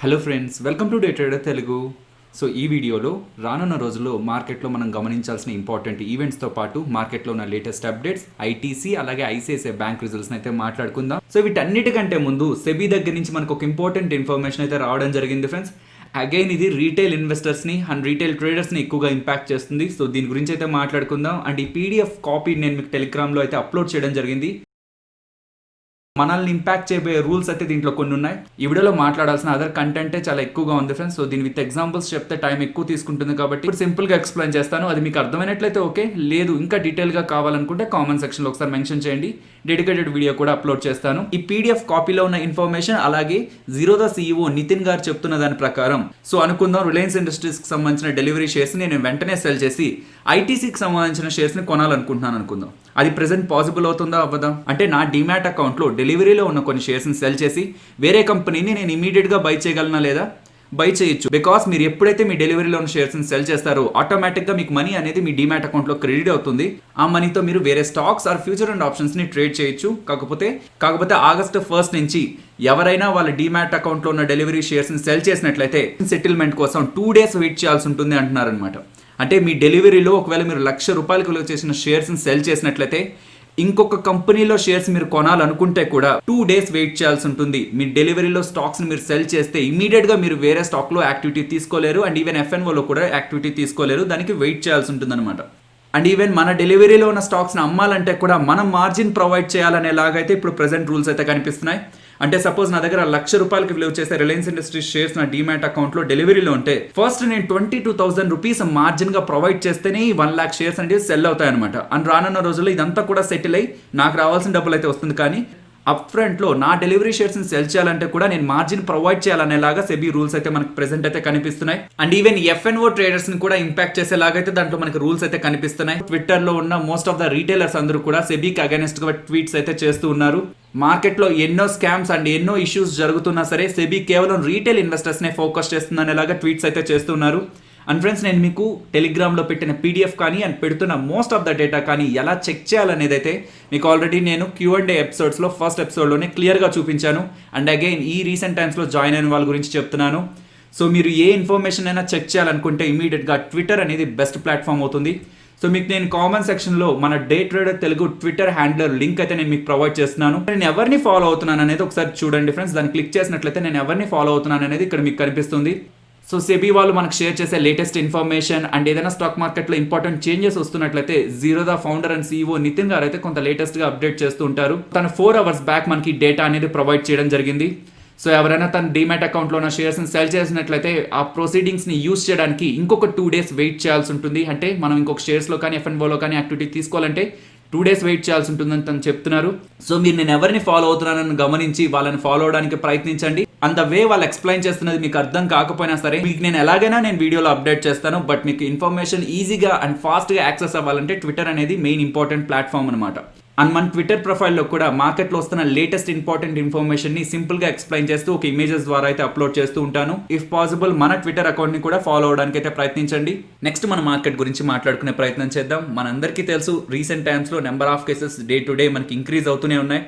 Hello friends, welcome to day trader Telugu. So ఈ వీడియోలో రానున్న రోజుల్లో మార్కెట్లో మనం గమనించాల్సిన ఇంపార్టెంట్ ఈవెంట్స్తో పాటు మార్కెట్లో ఉన్న లేటెస్ట్ అప్డేట్స్, ఐటీసీ అలాగే ఐసిఐసిఐ బ్యాంక్ రిజల్ట్స్ని అయితే మాట్లాడుకుందాం. సో వీటన్నిటికంటే ముందు సెబీ దగ్గర నుంచి మనకు ఒక ఇంపార్టెంట్ ఇన్ఫర్మేషన్ అయితే రావడం జరిగింది ఫ్రెండ్స్. అగైన్ ఇది రీటైల్ ఇన్వెస్టర్స్ని అండ్ రీటైల్ ట్రేడర్స్ని ఎక్కువగా ఇంపాక్ట్ చేస్తుంది. సో దీని గురించి అయితే మాట్లాడుకుందాం. అండ్ ఈ పీడిఎఫ్ కాపీ నేను మీకు టెలిగ్రామ్లో అయితే అప్లోడ్ చేయడం జరిగింది. మనల్ని ఇంపాక్ట్ చేయబోయే రూల్స్ అయితే దీంట్లో కొన్ని ఉన్నాయి. ఈ వీడియోలో మాట్లాడాల్సిన అదర్ కంటెంటే చాలా ఎక్కువగా ఉంది ఫ్రెండ్స్. సో దీని విత్ ఎగ్జాంపుల్స్ చెప్తే టైం ఎక్కువ తీసుకుంటుంది కాబట్టి ఇప్పుడు సింపుల్గా ఎక్స్ప్లెయిన్ చేస్తాను. అది మీకు అర్థమైనట్లయితే ఓకే, లేదు ఇంకా డీటెయిల్గా కావాలనుకుంటే కామెంట్ సెక్షన్లో ఒకసారి మెన్షన్ చేయండి. డెడికేటెడ్ వీడియో కూడా అప్లోడ్ చేస్తాను. ఈ పీడిఎఫ్ కాపీలో ఉన్న ఇన్ఫర్మేషన్ అలాగే జీరోదా CEO నితిన్ గారు చెప్తున్న దాని ప్రకారం సో అనుకుందాం, రిలయన్స్ ఇండస్ట్రీస్కి సంబంధించిన డెలివరీ షేర్స్ని నేను వెంటనే సెల్ చేసి ఐటీసీకి సంబంధించిన షేర్స్ని కొనాలనుకుంటున్నాను అనుకుందాం. అది ప్రెసెంట్ పాసిబుల్ అవుతుందా అవ్వదా? అంటే నా డిమాట్ అకౌంట్లో డెలివరీలో ఉన్న కొన్ని షేర్స్ని సెల్ చేసి వేరే కంపెనీని నేను ఇమీడియట్గా బై చేయగలనా లేదా? బై చేయొచ్చు. బికాస్ మీరు ఎప్పుడైతే మీ డెలివరీలో ఉన్న షేర్స్ని సెల్ చేస్తారో ఆటోమేటిక్గా మీకు మనీ అనేది మీ డిమాట్ అకౌంట్లో క్రెడిట్ అవుతుంది. ఆ మనీతో మీరు వేరే స్టాక్స్ ఆర్ ఫ్యూచర్ అండ్ ఆప్షన్స్ని ట్రేడ్ చేయొచ్చు. కాకపోతే ఆగస్టు 1 నుంచి ఎవరైనా వాళ్ళ డిమాట్ అకౌంట్లో ఉన్న డెలివరీ షేర్స్ని సెల్ చేసినట్లయితే సెటిల్మెంట్ కోసం 2 days వెయిట్ చేయాల్సి ఉంటుంది అంటున్నారనమాట. అంటే మీ డెలివరీలో ఒకవేళ మీరు ₹1,00,000 విలువ చేసిన షేర్స్ని సెల్ చేసినట్లయితే ఇంకొక కంపెనీలో షేర్స్ మీరు కొనాలనుకుంటే కూడా 2 days వెయిట్ చేయాల్సి ఉంటుంది. మీ డెలివరీలో స్టాక్స్ని మీరు సెల్ చేస్తే ఇమీడియట్గా మీరు వేరే స్టాక్లో యాక్టివిటీ తీసుకోలేరు. అండ్ ఈవెన్ FNOలో కూడా యాక్టివిటీ తీసుకోలేరు. దానికి వెయిట్ చేయాల్సి ఉంటుంది అనమాట. అండ్ ఈవెన్ మన డెలివరీలో ఉన్న స్టాక్స్ని అమ్మాలంటే కూడా మనం మార్జిన్ ప్రొవైడ్ చేయాలనేలాగైతే ఇప్పుడు ప్రెసెంట్ రూల్స్ అయితే కనిపిస్తున్నాయి. అంటే సపోజ్ నా దగ్గర ₹1,00,000 విలువ చేసే రిలయన్స్ ఇండస్ట్రీస్ షేర్స్ నా డిమాట్ అకౌంట్లో డెలివరీలో ఉంటే ఫస్ట్ నేను ₹22,000 మార్జిన్ గా ప్రొవైడ్ చేస్తేనే ఈ 1,00,000 షేర్స్ అనేది సెల్ అవుతాయి అనమాట. అండ్ రానున్న రోజుల్లో ఇదంతా కూడా సెటిల్ అయ్యి నాకు రావాల్సిన డబ్బులు అయితే వస్తుంది. కానీ అప్ ఫ్రంట్లో నా డెలివరీ షేర్స్ని సెల్ చేయాలంటే కూడా నేను మార్జిన్ ప్రొవైడ్ చేయాలనేలాగా సెబీ రూల్స్ అయితే మనకి ప్రెసెంట్ అయితే కనిపిస్తున్నాయి. అండ్ ఈవెన్ FNO ట్రేడర్స్ని కూడా ఇంపాక్ట్ చేసేలాగైతే దాంట్లో మనకి రూల్స్ అయితే కనిపిస్తున్నాయి. ట్విట్టర్లో ఉన్న మోస్ట్ ఆఫ్ ద రీటైలర్స్ అందరూ కూడా సెబీకి అగైనెస్ట్గా ట్వీట్స్ అయితే చేస్తూ ఉన్నారు. మార్కెట్లో ఎన్నో స్కామ్స్ అండ్ ఎన్నో ఇష్యూస్ జరుగుతున్నా సరే సెబీ కేవలం రీటైల్ ఇన్వెస్టర్స్నే ఫోకస్ చేస్తుందనేలాగా ట్వీట్స్ అయితే చేస్తున్నారు. అండ్ ఫ్రెండ్స్, నేను మీకు టెలిగ్రామ్లో పెట్టిన PDF కానీ అండ్ పెడుతున్న మోస్ట్ ఆఫ్ ద డేటా కానీ ఎలా చెక్ చేయాలనేది అయితే మీకు ఆల్రెడీ నేను Q&A ఎపిసోడ్స్లో ఫస్ట్ ఎపిసోడ్లోనే క్లియర్గా చూపించాను. అండ్ అగైన్ ఈ రీసెంట్ టైమ్స్లో జాయిన్ అయిన వాళ్ళ గురించి చెప్తున్నాను. సో మీరు ఏ ఇన్ఫర్మేషన్ అయినా చెక్ చేయాలనుకుంటే ఇమీడియట్గా ట్విట్టర్ అనేది బెస్ట్ ప్లాట్ఫామ్ అవుతుంది. సో మీకు నేను కామెంట్ సెక్షన్లో మన day trader Telugu Twitter handler link అయితే నేను మీకు ప్రొవైడ్ చేస్తున్నాను. నేను ఎవరిని ఫాలో అవుతున్నాను అనేది ఒకసారి చూడండి ఫ్రెండ్స్. దాన్ని క్లిక్ చేసినట్లయితే నేను ఎవరిని ఫాలో అవుతున్నాను అనేది ఇక్కడ మీకు కనిపిస్తుంది. సో సెబీ వాళ్ళు మనకు షేర్ చేసే లేటెస్ట్ ఇన్ఫర్మేషన్ అండ్ ఏదైనా స్టాక్ మార్కెట్లో ఇంపార్టెంట్ చేంజెస్ వస్తున్నట్లయితే Zerodha founder and CEO Nithin గారు అయితే కొంత లేటెస్ట్గా అప్డేట్ చేస్తూ ఉంటారు. తను 4 hours బ్యాక్ మనకి డేటా అనేది ప్రొవైడ్ చేయడం జరిగింది. సో ఎవరైనా తన డిమాట్ అకౌంట్లో ఉన్న షేర్స్ని సెల్ చేసినట్లయితే ఆ ప్రొసీడింగ్స్ని యూజ్ చేయడానికి ఇంకొక 2 days వెయిట్ చేయాల్సి ఉంటుంది. అంటే మనం ఇంకొక షేర్స్లో కానీ FNOలో కానీ యాక్టివిటీ తీసుకోవాలంటే 2 days వెయిట్ చేయాల్సి ఉంటుందని తను చెప్తున్నారు. సో మీరు నేను ఎవరిని ఫాలో అవుతున్నానని గమనించి వాళ్ళని ఫాలో అవడానికి ప్రయత్నించండి. అంత వే వాళ్ళు ఎక్స్ప్లెయిన్ చేస్తున్నది మీకు అర్థం కాకపోయినా సరే మీకు నేను ఎలాగైనా నేను వీడియోలో అప్డేట్ చేస్తాను. బట్ మీకు ఇన్ఫర్మేషన్ ఈజీగా అండ్ ఫాస్ట్గా యాక్సెస్ అవ్వాలంటే ట్విట్టర్ అనేది మెయిన్ ఇంపార్టెంట్ ప్లాట్ఫామ్ అనమాట. అండ్ మన ట్విట్టర్ ప్రొఫైల్లో కూడా మార్కెట్లో వస్తున్న లేటెస్ట్ ఇంపార్టెంట్ ఇన్ఫర్మేషన్ని సింపుల్గా ఎక్స్ప్లెయిన్ చేస్తూ ఒక ఇమేజెస్ ద్వారా అయితే అప్లోడ్ చేస్తూ ఉంటాను. ఇఫ్ పాసిబుల్ మన ట్విట్టర్ అకౌంట్ని కూడా ఫాలో అవడానికి అయితే ప్రయత్నించండి. నెక్స్ట్ మన మార్కెట్ గురించి మాట్లాడుకునే ప్రయత్నం చేద్దాం. మనందరికీ తెలుసు రీసెంట్ టైమ్స్లో number of cases day to day మనకి ఇంక్రీజ్ అవుతూనే ఉన్నాయి.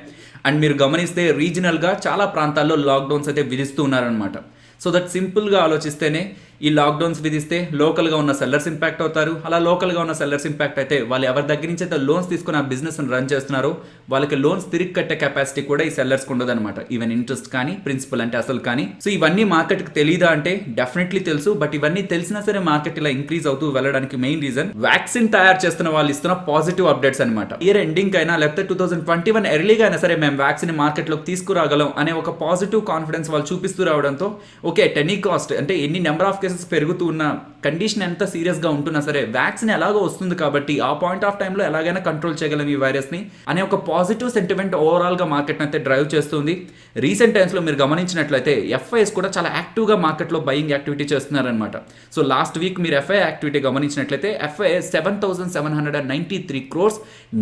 అండ్ మీరు గమనిస్తే రీజనల్గా చాలా ప్రాంతాల్లో లాక్డౌన్స్ అయితే విధిస్తూ ఉన్నారనమాట. సో దట్ సింపుల్గా ఆలోచిస్తేనే ఈ లాక్డౌన్స్ విధిస్తే లోకల్గా ఉన్న సెల్లర్స్ ఇంపాక్ట్ అవుతారు. అలా లోకల్గా ఉన్న సెల్లర్స్ ఇంపాక్ట్ అయితే వాళ్ళు ఎవరి దగ్గర నుంచి అయితే లోన్స్ తీసుకుని ఆ బిజినెస్ని రన్ చేస్తున్నారో వాళ్ళకి లోన్స్ తిరిగి కట్టే కెపాసిటీ కూడా ఈ సెల్లర్స్కి ఉండదన్నమాట. ఈవెన్ ఇంట్రెస్ట్ కానీ ప్రిన్సిపల్ అంటే అసలు కానీ. సో ఇవన్నీ మార్కెట్కి తెలియదా అంటే డెఫినెట్లీ తెలుసు. బట్ ఇవన్నీ తెలిసినా సరే మార్కెట్ ఇలా ఇంక్రీజ్ అవుతూ వెళ్ళడానికి మెయిన్ రీజన్ వ్యాక్సిన్ తయారు చేస్తున్న వాళ్ళు ఇస్తున్న పాజిటివ్ అప్డేట్స్ అనమాట. ఇయర్ ఎండింగ్ అయినా లేకపోతే 2021 ఎర్లీగా అయినా సరే మేము వ్యాక్సిన్ మార్కెట్లోకి తీసుకురాగలం అనే ఒక పాజిటివ్ కాన్ఫిడెన్స్ వాళ్ళు చూపిస్తూ రావడంతో ఓకే ఎట్ ఎనీ కాస్ట్ అంటే ఎన్ని నెంబర్ ఆఫ్ కేసెస్ పెరుగుతూ ఉన్న కండిషన్ ఎంత సీరియస్గా ఉంటున్నా సరే వ్యాక్సిన్ ఎలాగో వస్తుంది కాబట్టి ఆ పాయింట్ ఆఫ్ టైంలో ఎలాగైనా కంట్రోల్ చేయగలం ఈ వైరస్ని అనే ఒక పాజిటివ్ సెంటిమెంట్ ఓవరాల్గా మార్కెట్ని అయితే డ్రైవ్ చేస్తుంది. రీసెంట్ టైమ్స్లో మీరు గమనించినట్లయితే FIs కూడా చాలా యాక్టివ్గా మార్కెట్లో బయింగ్ యాక్టివిటీ చేస్తున్నారనమాట. సో లాస్ట్ వీక్ మీరు FI యాక్టివిటీ గమనించినట్లయితే FIs 7,793 crores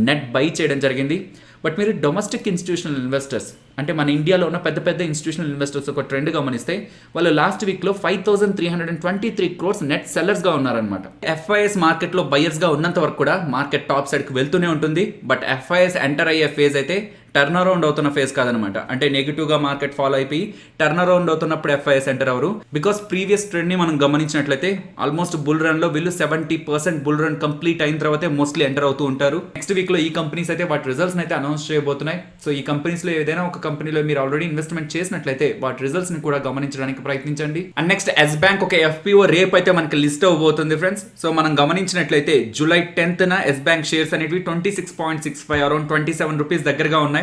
నెట్ బై చేయడం జరిగింది. బట్ మీరు డొమెస్టిక్ ఇన్స్టిట్యూషనల్ ఇన్వెస్టర్స్ అంటే మన ఇండియాలో ఉన్న పెద్ద పెద్ద ఇన్స్టిట్యూషనల్ ఇన్వెస్టర్స్ ఒక ట్రెండ్ గమనిస్తే వాళ్ళు లాస్ట్ వీక్లో 5,323 crores నెట్ సెల్లర్స్గా ఉన్నారనమాట. ఎఫ్ఐఎస్ మార్కెట్లో బయర్స్గా ఉన్నంత వరకు కూడా మార్కెట్ టాప్ సైడ్కి వెళ్తూనే ఉంటుంది. బట్ ఎఫ్ఐఎస్ ఎంటర్ అయ్యే ఫేజ్ అయితే టర్న్ అరౌండ్ అవుతున్న ఫేజ్ కాదనమాట. అంటే నెగిటివ్గా మార్కెట్ ఫాలో అయిపోయి టర్న్ అరౌండ్ అవుతున్నప్పుడు ఎఫ్ఐఎస్ ఎంటర్ అవరు. బికాస్ ప్రీవియస్ ట్రెండ్ని మనం గమనించినట్లయితే ఆల్మోస్ట్ బుల్ రన్లో వీళ్ళు 70% బుల్ రన్ కంప్లీట్ అయిన తర్వాతే మోస్ట్లీ ఎంటర్ అవుతూ ఉంటారు. నెక్స్ట్ వీక్లో ఈ కంపెనీస్ అయితే వాటి రిజల్ట్స్ అయితే అనౌన్స్ చేయబోతున్నాయి. సో ఈ కంపెనీస్లో ఏదైనా ఒక కంపెనీలో మీరు ఆల్రెడీ ఇన్వెస్ట్మెంట్ చేసినట్లయితే వాటి రిజల్ట్స్ని కూడా గమనించడానికి ప్రయత్నించండి. అండ్ నెక్స్ట్ ఎస్ బ్యాంక్ ఒక ఎఫ్పిఓ రేపు అయితే మనకి లిస్ట్ అవ్వబోతుంది ఫ్రెండ్స్. సో మనం గమనించినట్లయితే July 10th yes bank shares అనేవి 26.65 అరౌండ్ 27 రూపీస్ దగ్గరగా ఉన్నాయి.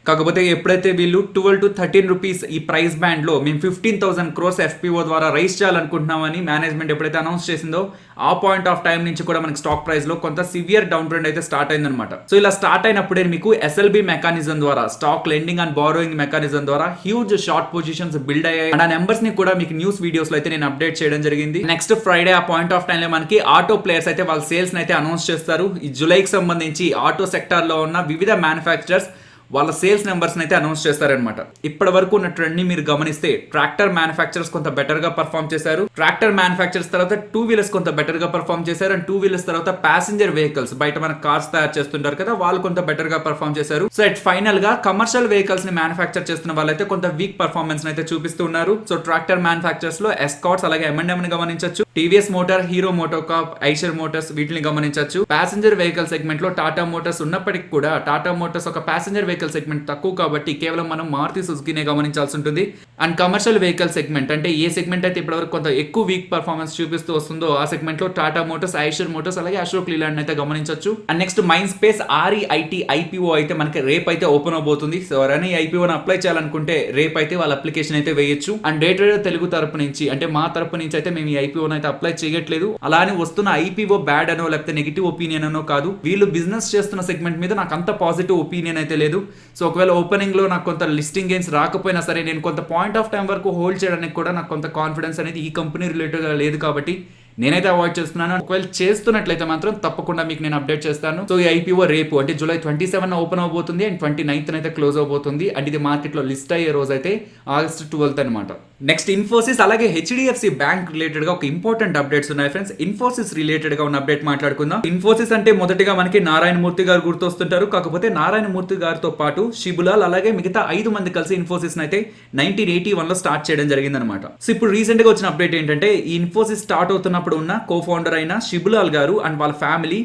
కాకపోతే ఎప్పుడైతే వీళ్ళు 12 to 13 రూపీస్ ఈ ప్రైస్ బ్యాండ్లో మేము 15,000 crores ఎఫ్పిఓ ద్వారా రైజ్ చేయాలనుకుంటున్నామని మేనేజ్మెంట్ ఎప్పుడైతే అనౌన్స్ చేసిందో ఆ పాయింట్ ఆఫ్ టైం నుంచి కూడా మనకి స్టాక్ ప్రైస్లో కొంత సివియర్ డౌన్ ట్రెండ్ అయితే స్టార్ట్ అయిందనమాట. సో ఇలా స్టార్ట్ అయినప్పుడే మీకు ఎస్ఎల్బి మెకానిజం ద్వారా stock lending and borrowing mechanism ద్వారా హ్యూజ్ షార్ట్ పొజిషన్స్ బిల్డ్ అయ్యాయి. అండ్ ఆ నెంబర్స్ ని కూడా మీకు న్యూస్ వీడియోస్ లో అయితే నేను అప్డేట్ చేయడం జరిగింది. నెక్స్ట్ ఫ్రైడే ఆ పాయింట్ ఆఫ్ టైం లో మనకి ఆటో ప్లేయర్స్ అయితే వాళ్ళ సేల్స్ అయితే అనౌన్స్ చేస్తారు. ఈ జూలైకి సంబంధించి ఆటో సెక్టార్ లో ఉన్న వివిధ మ్యానుఫ్యాక్చరర్స్ వాళ్ళ సేల్స్ నెంబర్స్ అయితే అనౌన్స్ చేస్తారనమాట. ఇప్పటి వరకు ఉన్న ట్రెండ్ ని మీరు గమనిస్తే ట్రాక్టర్ మ్యానుఫ్యాక్చరర్స్ కొంత బెటర్ గా పర్ఫామ్ చేశారు. ట్రాక్టర్ మ్యానుఫ్యాక్చరర్స్ తర్వాత 2 వీలర్స్ కొంత బెటర్ గా పర్ఫామ్ చేశారు. అండ్ 2 వీలర్స్ తర్వాత ప్యాసింజర్ వెహికల్స్ బయట మన కార్స్ తయారు చేస్తుంటారు కదా, వాళ్ళు కొంత బెటర్ గా పర్ఫామ్ చేశారు. సో అట్ ఫైనల్ గా కమర్షియల్ వెహికల్స్ ని మ్యానుఫ్యాక్చర్ చేస్తున్న వాళ్ళైతే కొంత వీక్ పర్ఫార్మెన్స్ అయితే చూపిస్తున్నారు. సో ట్రాక్టర్ మ్యానుఫ్యాక్చరర్స్ లో ఎస్కాట్స్ అలాగే M&M ని గమనించవచ్చు. TVS motor, hero మోటోకాప్, Eicher Motors వీటిని గమనించవచ్చు. ప్యాసింజర్ వెహికల్ సెగ్మెంట్ లో టాటా మోటార్స్ ఉన్నప్పటికీ కూడా టాటా మోటార్స్ ఒక ప్యాసింజర్ వెహికల్ సెగ్మెంట్ తక్కువ కాబట్టి కేవలం మనం మారుతి సుజుకినే గమనించాల్సి ఉంటుంది. అండ్ కమర్షియల్ వెహికల్ సెగ్మెంట్ అంటే ఏ సెగ్మెంట్ అయితే ఇప్పటివరకు కొంత ఎక్కువ వీక్ పర్ఫార్మెన్స్ చూపిస్తూ వస్తుందో ఆ సెగ్మెంట్ లో టాటా మోటార్స్, ఐషర్ మోటార్స్ అలాగే అశోక్ లీలాండ్ అయితే గమనించవచ్చు. And next mind space REIT IPO అయితే మనకి రేపు అయితే ఓపెన్ అవబోతుంది. సో ఎవరైనా IPOని అప్లై చేయాలనుకుంటే రేపు అయితే వాళ్ళ అప్లికేషన్ అయితే వేయొచ్చు. అండ్ డే ట్రేడర్ తెలుగు తరపు నుంచి అంటే మా తరపు నుంచి అయితే మేము ఈ IPOని అయితే అప్లై చేయట్లేదు. అలానే వస్తున్న IPO బ్యాడ్ అనో లేకపోతే నెగిటివ్ ఒపీనియన్ అనో కాదు. వీళ్ళు బిజినెస్ చేస్తున్న సెగ్మెంట్ మీద నాకు అంత పాజిటివ్ ఒపీనియన్ అయితే లేదు. సో ఒకవేళ ఓపెనింగ్ లో నాకు కొంత లిస్టింగ్ గెయిన్స్ రాకపోయినా సరే నేను కొంత పాయింట్ ఆఫ్ టైం వరకు హోల్డ్ చేయడానికి కూడా నాకు కొంత కాన్ఫిడెన్స్ అనేది ఈ కంపెనీ రిలేటెడ్ గా లేదు కాబట్టి నేనైతే అవాయిడ్ చేస్తున్నాను. ఒకవేళ చేస్తున్నట్లయితే మాత్రం తప్పకుండా మీకు నేను అప్డేట్ చేస్తాను. సో ఈ IPO రేపు అంటే జూలై 27 ఓపెన్ అవబోతుంది అండ్ 29th అయితే క్లోజ్ అవబోతుంది. అండ్ ఇది మార్కెట్ లో లిస్ట్ అయ్యే రోజు అయితే August 12th అనమాట. నెక్స్ట్ ఇన్ఫోసిస్ అలాగే HDFC బ్యాంక్ రిలేటెడ్ గా ఒక ఇంపార్టెంట్ అప్డేట్స్ ఉన్నాయి ఫ్రెండ్స్. ఇన్ఫోసిస్ రిలేటెడ్ గా ఉన్న అప్డేట్ మాట్లాడుకుందాం. ఇన్ఫోసిస్ అంటే మొదటిగా మనకి నారాయణమూర్తి గారు గుర్తొస్తుంటారు. కాకపోతే నారాయణమూర్తి గారితో పాటు శిబులాల్ అలాగే మిగతా 5 మంది కలిసి ఇన్ఫోసిస్ అయితే 1981 లో స్టార్ట్ చేయడం జరిగింది అనమాట. సో ఇప్పుడు రీసెంట్ గా వచ్చిన అప్డేట్ ఏంటంటే ఈ ఇన్ఫోసిస్ స్టార్ట్ అవుతున్నప్పుడు ఉన్న కో-ఫౌండర్ అయిన శిబులాల్ గారు అండ్ వాళ్ళ ఫ్యామిలీ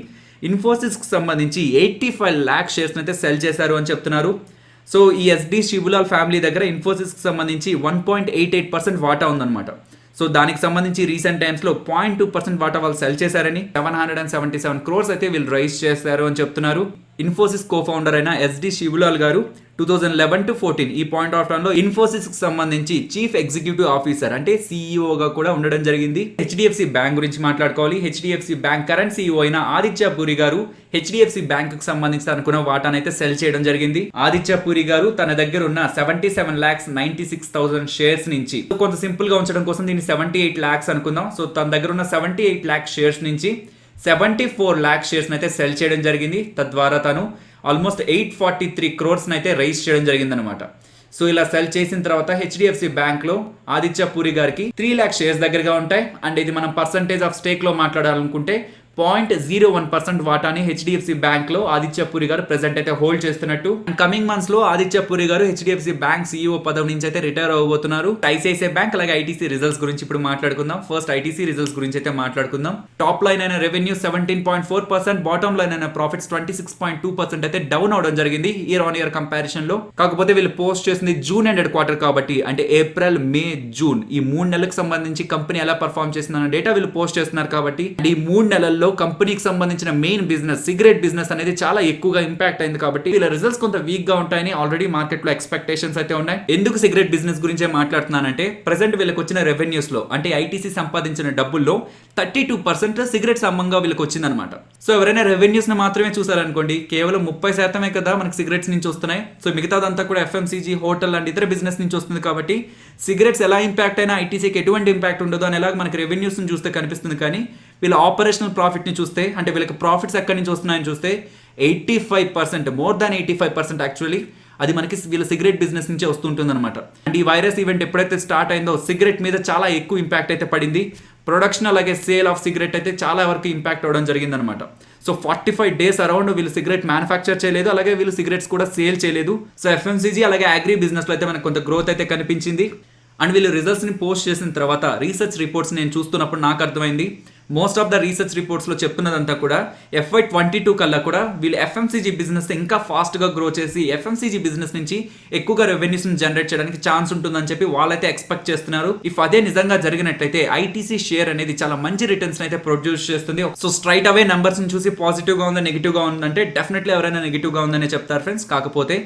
ఇన్ఫోసిస్ కి సంబంధించి 85 lakh షేర్స్ అయితే సెల్ చేశారు అని చెప్తున్నారు. సో ఈ SD శిబులాల్ ఫ్యామిలీ దగ్గర ఇన్ఫోసిస్కి సంబంధించి 1.88% వాటా ఉందన్నమాట. సో దానికి సంబంధించి రీసెంట్ టైమ్స్లో 0.2% వాటా వాళ్ళు సెల్ చేశారని 777 crores అయితే వీళ్ళు రైజ్ చేస్తారు అని చెప్తున్నారు. ఇన్ఫోసిస్ కో-ఫౌండర్ అయిన SD శిబులాల్ గారు 2011 to 14 ఈ పాయింట్ ఆఫ్ టైంలో ఇన్ఫోసిస్ కి సంబంధించి చీఫ్ ఎగ్జిక్యూటివ్ ఆఫీసర్ అంటే CEO గా కూడా ఉండడం జరిగింది. HDFC బ్యాంక్ గురించి మాట్లాడుకోవాలి. HDFC బ్యాంక్ కరెంట్ CEO అయిన ఆదిత్య పూరి గారు HDFC బ్యాంక్ కి సంబంధించి అనుకున్న వాటాను అయితే సెల్ చేయడం జరిగింది. ఆదిత్య పూరి గారు తన దగ్గర ఉన్న 77,96,000 షేర్స్ నుంచి కొంత సింపుల్ గా ఉంచడం కోసం దీన్ని 78 lakhs అనుకుందాం. సో తన దగ్గర ఉన్న 78 lakh షేర్స్ నుంచి 74 lakh షేర్స్ అయితే సెల్ చేయడం జరిగింది. తద్వారా తను ఆల్మోస్ట్ 843 crores అయితే రైజ్ చేయడం జరిగింది అనమాట. సో ఇలా సెల్ చేసిన తర్వాత HDFC బ్యాంక్లో ఆదిత్య పూరి గారికి 3 lakh షేర్స్ దగ్గరగా ఉంటాయి. అండ్ ఇది మనం పర్సంటేజ్ ఆఫ్ స్టేక్లో మాట్లాడాలనుకుంటే 0.01% వాటాని HDFC బ్యాంక్ లో ఆదిత్య పూరి గారు ప్రెసెంట్ అయితే హోల్డ్ చేస్తున్నట్టు. కమింగ్ మంత్స్ లో ఆదిత్య పూరి గారు HDFC బ్యాంక్ CEO పదవి నుంచి అయితే రిటైర్ అవ్వబోతున్నారు. ICICI బ్యాంక్ అలాగే ITC రిజల్ట్స్ గురించి ఇప్పుడు మాట్లాడుకుందాం. ఫస్ట్ ITC రిజల్ట్స్ గురించి అయితే మాట్లాడుకుందాం. టాప్ లైన్ అయిన రెవెన్యూ 17.4%, బాటమ్ లైన్ అయిన ప్రాఫిట్స్ 26.2% అయితే డౌన్ అవడం జరిగింది ఇయర్ ఆన్ ఇయర్ కంపారిజన్ లో. కాకపోతే వీళ్ళు పోస్ట్ చేసింది జూన్ ఎండెడ్ క్వార్టర్ కాబట్టి అంటే ఏప్రిల్, మే, జూన్ ఈ 3 నెలలకు సంబంధించి కంపెనీ ఎలా పర్ఫామ్ చేస్తుందన్న డేటా వీళ్ళు పోస్ట్ చేస్తున్నారు కాబట్టి ఈ 3 నెలల్లో కంపెనీకి సంబంధించిన మెయిన్ బిజినెస్ సిగరెట్ బిజినెస్ అనేది చాలా ఎక్కువగా ఇంపాక్ట్ అయింది కాబట్టి వీళ్ళ రిజల్ట్స్ కొంత వీక్ గా ఉంటాయని ఆల్రెడీ మార్కెట్ లో ఎక్స్పెక్టేషన్స్ అయితే ఉన్నాయి. ఎందుకు సిగరెట్ బిజినెస్ గురించే మాట్లాడుతున్నానంటే ప్రెసెంట్ వీళ్ళకి వచ్చిన రెవెన్యూస్ లో అంటే ITC సంపాదించిన డబ్బుల్లో 32% సిగరెట్ సమ్మంగా వీళ్ళకి వచ్చిందనమాట. సో ఎవరైనా రెవెన్యూస్ ని మాత్రమే చూసారనుకోండి కేవలం 30% కదా మనకి సిగరెట్స్ నుంచి వస్తున్నాయి. సో మిగతాదంతా కూడా FMCG, హోటల్ అండ్ ఇతర బిజినెస్ నుంచి వస్తుంది కాబట్టి సిగరెట్స్ ఎలా ఇంపాక్ట్ అయినా ITCకి ఎటువంటి ఇంపాక్ట్ ఉండదు అని ఎలాగ మనకి రెవెన్యూస్ ని చూస్తే కనిపిస్తుంది. కానీ వీళ్ళ ఆపరేషనల్ ప్రాఫిట్ ని చూస్తే అంటే వీళ్ళకి ప్రాఫిట్స్ ఎక్కడి నుంచి వస్తున్నాయని చూస్తే 85%, మోర్ దాన్ 85% యాక్చువల్లీ అది మనకి వీళ్ళ సిగరెట్ బిజినెస్ నుంచే వస్తుంటుంది అనమాట. అండ్ ఈ వైరస్ ఈవెంట్ ఎప్పుడైతే స్టార్ట్ అయిందో సిగరెట్ మీద చాలా ఎక్కువ ఇంపాక్ట్ అయితే పడింది. ప్రొడక్షన్ అలాగే సేల్ ఆఫ్ సిగరెట్ అయితే చాలా వరకు ఇంపాక్ట్ అవ్వడం జరిగిందనమాట. సో 45 days అరౌండ్ వీళ్ళు సిగరెట్ మ్యానుఫ్యాక్చర్ చేయలేదు, అలాగే వీళ్ళు సిగరెట్స్ కూడా సేల్ చేయలేదు. సో ఎఫ్ఎంసీజీ అలాగే అగ్రి బిజినెస్లో అయితే మనకు కొంత గ్రోత్ అయితే కనిపించింది. అండ్ వీళ్ళు రిజల్ట్స్ని పోస్ట్ చేసిన తర్వాత రీసెర్చ్ రిపోర్ట్స్ నేను చూస్తున్నప్పుడు నాకు అర్థమైంది, మోస్ట్ ఆఫ్ ద రీసెర్చ్ రిపోర్ట్స్లో చెప్తున్నదంతా కూడా FY22 కల్లా కూడా వీళ్ళు ఎఫ్ఎంసీజీ బిజినెస్ ఇంకా ఫాస్ట్గా గ్రో చేసి ఎఫ్ఎంసీజీ బిజినెస్ నుంచి ఎక్కువగా రెవెన్యూస్ని జనరేట్ చేయడానికి ఛాన్స్ ఉంటుందని చెప్పి వాళ్ళైతే ఎక్స్పెక్ట్ చేస్తున్నారు. ఇఫ్ అదే నిజంగా జరిగినట్లయితే ఐటీసీ షేర్ అనేది చాలా మంచి రిటర్న్స్ అయితే ప్రొడ్యూస్ చేస్తుంది. సో స్ట్రైట్ అవే నెంబర్స్ని చూసి పాజిటివ్గా ఉందా నెగిటివ్గా ఉందంటే డెఫినెట్లీ ఎవరైనా నెగిటివ్గా ఉందనే చెప్తారు ఫ్రెండ్స్. కాకపోతే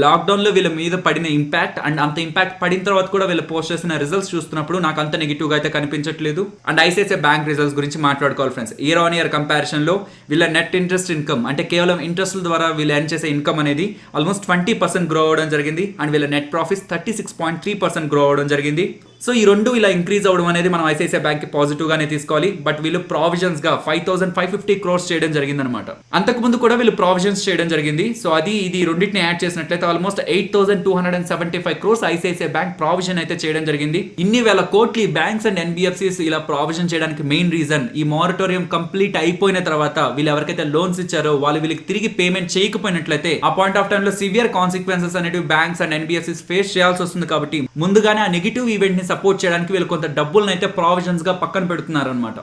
లాక్డౌన్లో వీళ్ళ మీద పడిన ఇంపాక్ట్ అండ్ అంత ఇంపాక్ట్ పడిన తర్వాత కూడా వీళ్ళు పోస్ట్ చేసిన రిజల్ట్స్ చూస్తున్నప్పుడు నాకు అంత నెగిటివ్గా అయితే కనిపించట్లేదు. అండ్ ఐసిఐసిఐ బ్యాంక్ రిజల్ట్స్ గురించి మాట్లాడుకోవాలి friends. Year on year comparison లో వీళ్ళ నెట్ ఇంట్రెస్ట్ ఇన్కమ్ అంటే కేవలం ఇంట్రెస్ట్ ద్వారా వీళ్ళు ఎర్న్ చేసే ఇన్కమ్ అనేది ఆల్మోస్ట్ 20% గ్రో అవ్వడం జరిగింది. అండ్ వీళ్ళ నెట్ ప్రాఫిట్స్ 36.3% గ్రో అవ్వడం జరిగింది. సో ఈ రెండు ఇలా ఇంక్రీజ్ అవ్వడం అనేది మనం ఐసిఐసిఐ బ్యాంక్ కి పాజిటివ్ గానే తీసుకోవాలి. బట్ వీళ్ళు ప్రావిజన్స్ గా 5,550 crores చేయడం జరిగింది అనమాట. అంతకుముందు కూడా వీళ్ళు ప్రావిజన్స్ చేయడం జరిగింది. సో అది ఇది రెండింటిని యాడ్ చేసినట్లయితే almost 8,275 crores ICICI bank provision అయితే చేయడం జరిగింది. ఇన్ని వేల కోట్లు బ్యాంక్స్ అండ్ ఎన్బిఎఫ్సిస్ ఇలా ప్రావిజన్ చేయడానికి మెయిన్ రీజన్ ఈ మారటోరియం కంప్లీట్ అయిపోయిన తర్వాత వీళ్ళు ఎవరికైతే లోన్స్ ఇచ్చారో వాళ్ళు వీళ్ళకి తిరిగి పేమెంట్ చేయకపోయినట్లయితే ఆ పాయింట్ ఆఫ్ టైమ్ లో సివియర్ కాన్సిక్వెన్సెస్ అనేవి బ్యాంక్స్ అండ్ ఎన్బిఎఫ్సిస్ ఫేస్ చేయాల్సి వస్తుంది. కాబట్టి ముందుగానే ఆ నెగిటివ్ ఈవెంట్ ని సపోర్ట్ చేయడానికి వీళ్ళు కొంత డబ్బులను అయితే ప్రావిజన్స్ గా పక్కన పెడుతున్నారు అనమాట.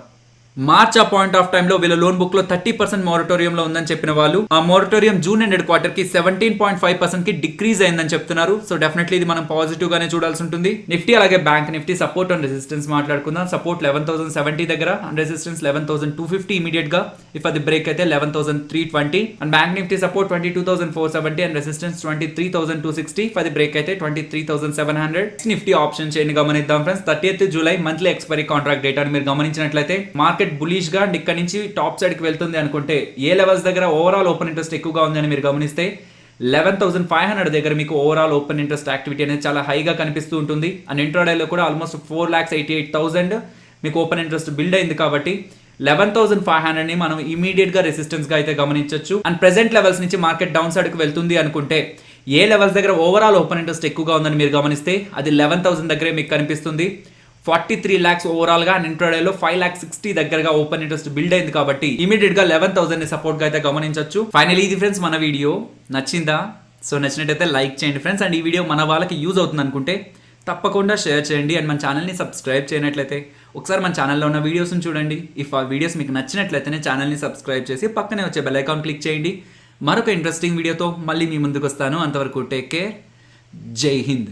మార్చ్ ఆ పాయింట్ ఆఫ్ టైమ్ లో వీళ్ళ లోన్ బుక్ లో 30% మోరటోరియం లో ఉందని చెప్పిన వాళ్ళు ఆ మోరటోరియం జూన్ ఎండెడ్ క్వార్టర్ కి 17.5% కి డిక్రీజ్ అయిందని చెప్తున్నారు. సో డెఫినెట్లీ ఇది మనం పాజిటివ్ గానే చూడాల్సి ఉంటుంది. నిఫ్టీ అలాగే bank Nifty support and resistance మాట్లాడుకుందాం. సపోర్ట్ 11,070 దగ్గర అండ్ రెసిస్టెన్స్ 11,250 ఇమీడియట్ గా. ఇఫ్ అది బ్రేక్ అయితే 11,320 and bank Nifty support 22,470 and resistance 23,260. If అది బ్రేక్ అయితే 23,700. నిఫ్టీ ఆప్షన్ చైన్ గమనిద్దాం friends. 30th July monthly expiry contract data మీరు గమనించినట్లయితే మార్కెట్ బులిష్ గా ఇక్కడ నుంచి టాప్ సైడ్ కి వెళ్తుంది అనుకుంటే ఏ లెవెల్స్ దగ్గర ఓవరాల్ ఓపెన్ ఇంట్రెస్ట్ ఎక్కువగా ఉందని మీరు గమనిస్తే 11,500 దగ్గర మీకు ఓవరాల్ ఓపెన్ ఇంట్రెస్ట్ యాక్టివిటీ అనేది చాలా హైగా కనిపిస్తూ ఉంటుంది. అండ్ ఇంట్రాడేలో కూడా ఆల్మోస్ట్ 4,88,000 మీకు ఓపెన్ ఇంట్రెస్ట్ బిల్డ్ అయింది. కాబట్టి 11,500 ని మనం ఇమీడియట్ గా రెసిస్టెన్స్ గా అయితే గమనించవచ్చు. అండ్ ప్రెసెంట్ లెవెల్స్ నుంచి మార్కెట్ డౌన్ సైడ్ కి వెళ్తుంది అనుకుంటే ఏ లెవెల్స్ దగ్గర ఓవరాల్ ఓపెన్ ఇంట్రెస్ట్ ఎక్కువగా ఉందని మీరు గమనిస్తే అది 11,000 దగ్గరే మీకు కనిపిస్తుంది. 43 lakhs ఓవరాల్ గా అండ్ ఇంట్రాడేలో 5,60,000 దగ్గరగా ఓపెన్ ఇంట్రెస్ట్ బిల్డ్ అయింది. కాబట్టి ఇమీడియట్ గా 11,000 ని సపోర్ట్ గా అయితే గమనించవచ్చు. ఫైనల్లీ ఇది ఫ్రెండ్స్ మన వీడియో నచ్చిందా? సో నచ్చినట్టయితే లైక్ చేయండి ఫ్రెండ్స్. అండ్ ఈ వీడియో మన వాళ్ళకి యూజ్ అవుతుంది అనుకుంటే తప్పకుండా షేర్ చేయండి. అండ్ మన ఛానల్ని సబ్స్క్రైబ్ చేయనట్లయితే ఒకసారి మన ఛానల్లో ఉన్న వీడియోస్ని చూడండి. ఇఫ్ ఆ వీడియోస్ మీకు నచ్చినట్లయితేనే ఛానల్ని సబ్స్క్రైబ్ చేసి పక్కనే వచ్చే బెల్ ఐకాన్ క్లిక్ చేయండి. మరొక ఇంట్రెస్టింగ్ వీడియోతో మళ్ళీ మీ ముందుకు వస్తాను. అంతవరకు టేక్ కేర్. జై హింద్.